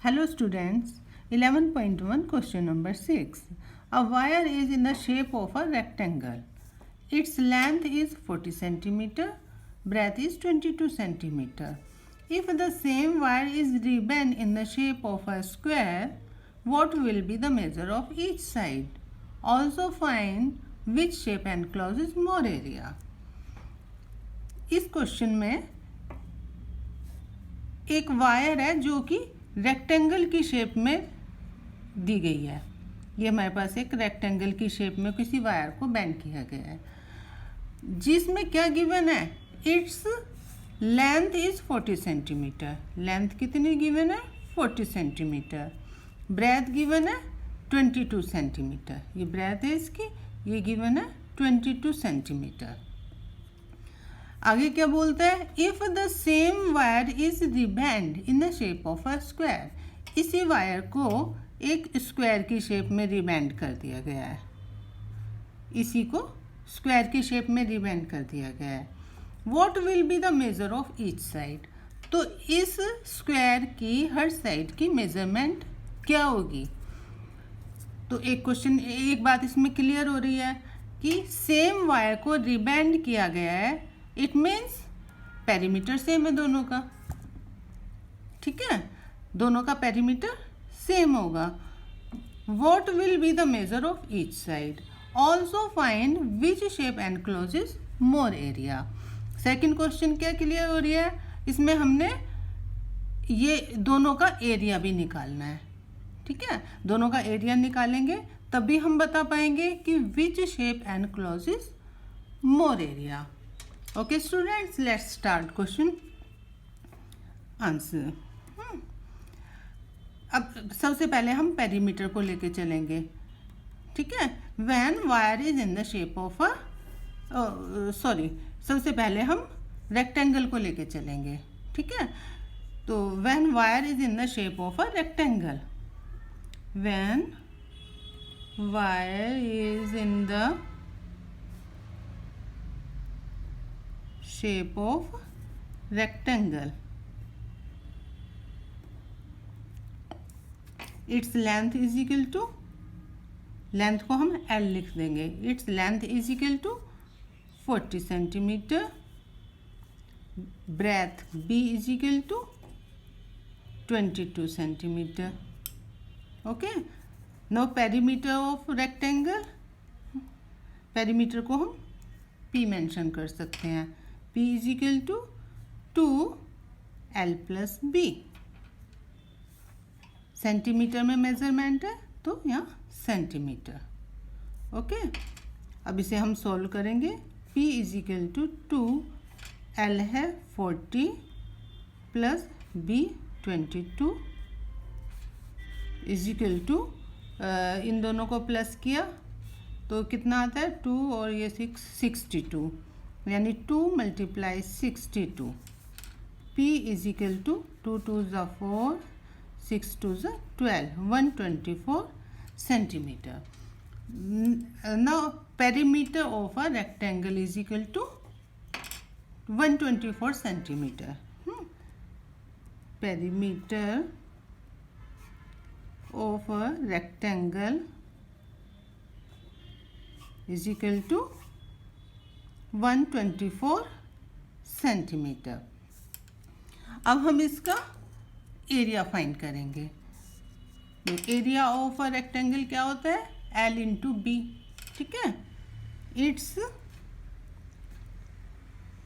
Hello students, 11.1 question number 6. A wire is in the shape of a rectangle. Its length is 40 cm, breadth is 22 cm. If the same wire is rebent in the shape of a square, what will be the measure of each side? Also find which shape encloses more area. इस question में एक wire है जो कि rectangle की shape में दी गई है। ये हमारे पास एक रेक्टेंगल की शेप में किसी वायर को बेंड किया गया है, जिसमें क्या गिवन है, its length is 40 centimetre. Length कितनी गिवन है, 40 सेंटीमीटर। ब्रेथ गिवन है 22 सेंटीमीटर। ये ब्रेथ है इसकी, ये गिवन है 22 सेंटीमीटर। आगे क्या बोलता है, if the same wire is rebend in the shape of a square. इसी वायर को एक स्क्वायर की शेप में रिबेंड कर दिया गया है। इसी को स्क्वायर की शेप में रिबेंड कर दिया गया है। What will be the measure of each side. तो इस स्क्वायर की हर साइड की मेजरमेंट क्या होगी। तो एक बात इसमें क्लियर हो रही है कि सेम वायर को रिबेंड किया गया है। इट मीन्स पेरीमीटर सेम है दोनों का, ठीक है, दोनों का पेरीमीटर सेम होगा। What will be the measure of each side. Also find which shape encloses more area. Second question क्या क्लियर हो रही है, इसमें हमने ये दोनों का एरिया भी निकालना है, ठीक है। दोनों का एरिया निकालेंगे तभी हम बता पाएंगे कि विच shape encloses more area. Okay students, let's start question answer. अब सबसे पहले हम पेरीमीटर को लेके चलेंगे, ठीक है। When wire is in the shape of a सबसे पहले हम रेक्टेंगल को लेके चलेंगे, ठीक है। तो when wire is in the shape of a rectangle, when wire is in the shape of rectangle, its length is equal to, length को हम L लिख देंगे, its length is equal to 40 centimetre, breadth B is equal to 22 centimetre. Okay, now perimeter of rectangle, perimeter को हम P mention कर सकते हैं। P is equal to 2L plus B। Centimetre में मेजरमेंट है तो यहाँ सेंटीमीटर। ओके, अब इसे हम सॉल्व करेंगे। P is equal to 2L है 40 plus B 22 is equal to, इन दोनों को प्लस किया तो कितना आता है, 2 और ये 6, 62, यानी 2 × 62। P इज इक्वल टू 2 2 ज़ा 4, 6 2 ज़ा 12, 124 centimetre. Now perimeter of a rectangle is equal to 124 centimetre. Perimeter of a rectangle is equal to 124 centimetre. अब हम इसका एरिया फाइंड करेंगे। एरिया ऑफ अ रेक्टेंगल क्या होता है, L इंटू बी, ठीक है। It's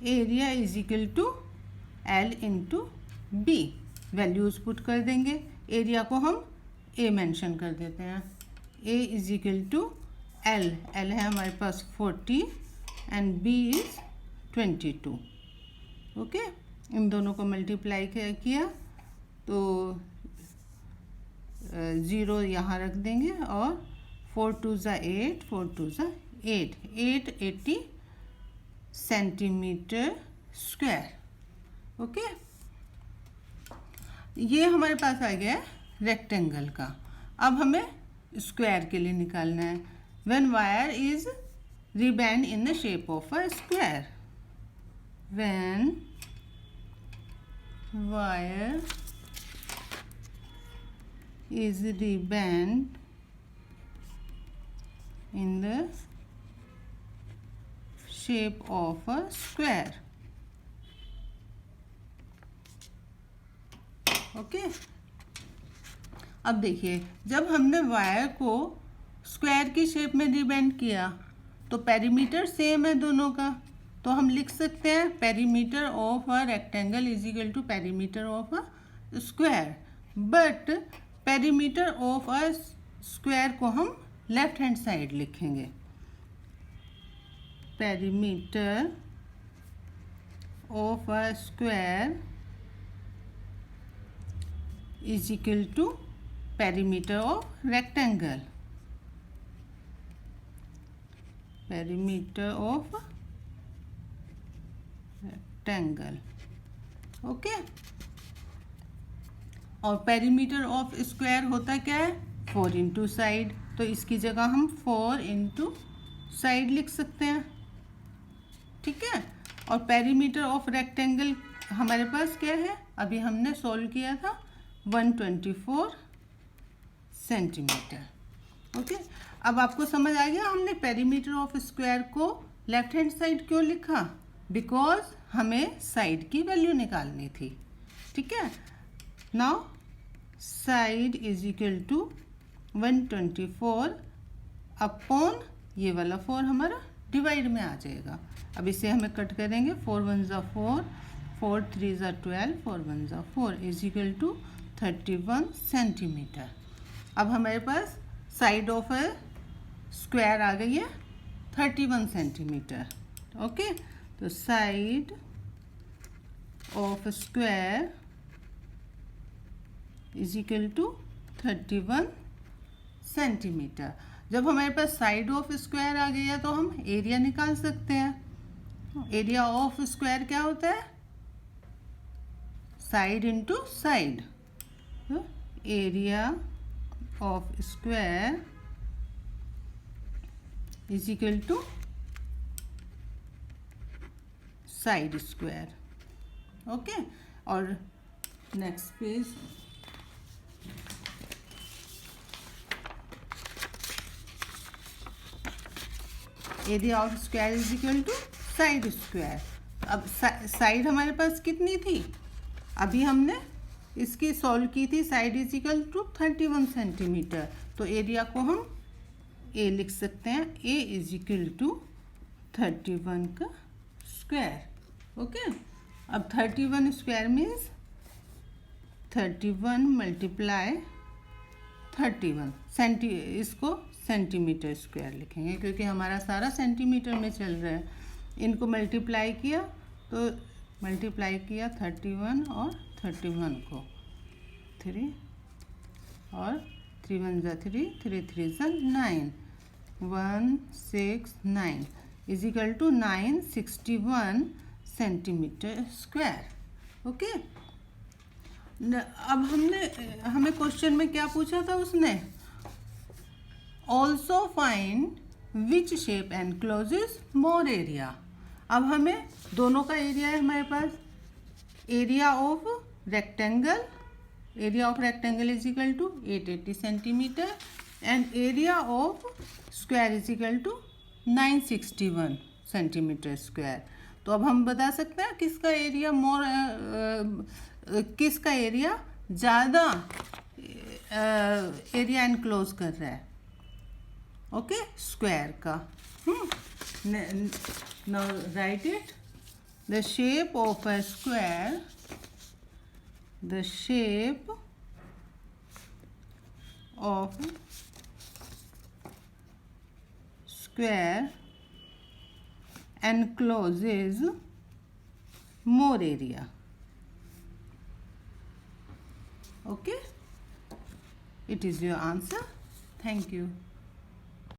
area is equal to L into B. Values put कर देंगे। एरिया को हम A मेंशन कर देते हैं। A is equal to L है हमारे पास 40 एंड B इज 22। ओके, इन दोनों को मल्टीप्लाई किया तो 0 यहाँ रख देंगे और 4 2 ज़ा 8, 4 2 ज़ा 8, 880 सेंटीमीटर स्क्वायर। ओके, ये हमारे पास आ गया रेक्टेंगल का। अब हमें स्क्वायर के लिए निकालना है। When wire is rebend in the shape of a square, when wire easily bend in the shape of a square. Okay अब देखिए, जब हमने वायर को स्क्वायर की शेप में रिबेंड किया तो पेरीमीटर सेम है दोनों का, तो हम लिख सकते हैं perimeter of a rectangle is equal to perimeter of a square. But perimeter of a square को हम लेफ्ट हैंड साइड लिखेंगे। Perimeter of a square is equal to perimeter of rectangle. Perimeter of rectangle, okay. और perimeter of square होता क्या है, 4 into side, तो इसकी जगह हम 4 इंटू साइड लिख सकते हैं, ठीक है। और पेरीमीटर ऑफ रेक्टेंगल हमारे पास क्या है, अभी हमने सॉल्व किया था 124 सेंटीमीटर, ओके। अब आपको समझ आ गया हमने पेरीमीटर ऑफ स्क्वायर को लेफ्ट हैंड साइड क्यों लिखा, बिकॉज हमें साइड की वैल्यू निकालनी थी, ठीक है। Now side is equal to 124 upon ये वाला 4 हमारा डिवाइड में आ जाएगा। अब इसे हमें कट करेंगे, 4 1 ज़ा 4, 4 3 ज़ा 12, 4 1 ज़ा 4 इज इक्वल टू 31 सेंटीमीटर। अब हमारे पास साइड ऑफ ए स्क्वायर आ गई है 31 सेंटीमीटर, ओके। तो side of square is equal to 31 centimetre. जब हमारे पास साइड ऑफ स्क्वायर आ गया तो हम एरिया निकाल सकते हैं। एरिया ऑफ स्क्वायर क्या होता है, side into side. Area of square is equal to side square, okay. और next page, area of square is equal to side square. अब साइड हमारे पास कितनी थी, अभी हमने इसकी सॉल्व की थी, side is equal to 31 centimetre, तो एरिया को हम ए लिख सकते हैं, ए इज इक्वल टू 31 का स्क्वायर, ओके। अब 31 स्क्वायर मीन्स 31 मल्टीप्लाई 31 इसको सेंटीमीटर स्क्वायर लिखेंगे क्योंकि हमारा सारा सेंटीमीटर में चल रहा है। इनको मल्टीप्लाई किया तो मल्टीप्लाई किया 31 और 31 को 3 और 3 1 ज़ा 3, 3 3 ज़ा 9, 169 is equal to 961 centimetre square, okay. अब हमें क्वेश्चन में क्या पूछा था उसने, also find which shape encloses more area. अब हमें दोनों का एरिया है हमारे पास, area of rectangle, area of rectangle is equal to 880 centimetre and area of square is equal to 961 centimetre square. तो अब हम बता सकते हैं किसका एरिया किसका एरिया ज़्यादा एरिया एनक्लोज कर रहा है, ओके, स्क्वायर का। Now right it, the shape of a square, the shape of square encloses more area, okay. It is your answer. Thank you.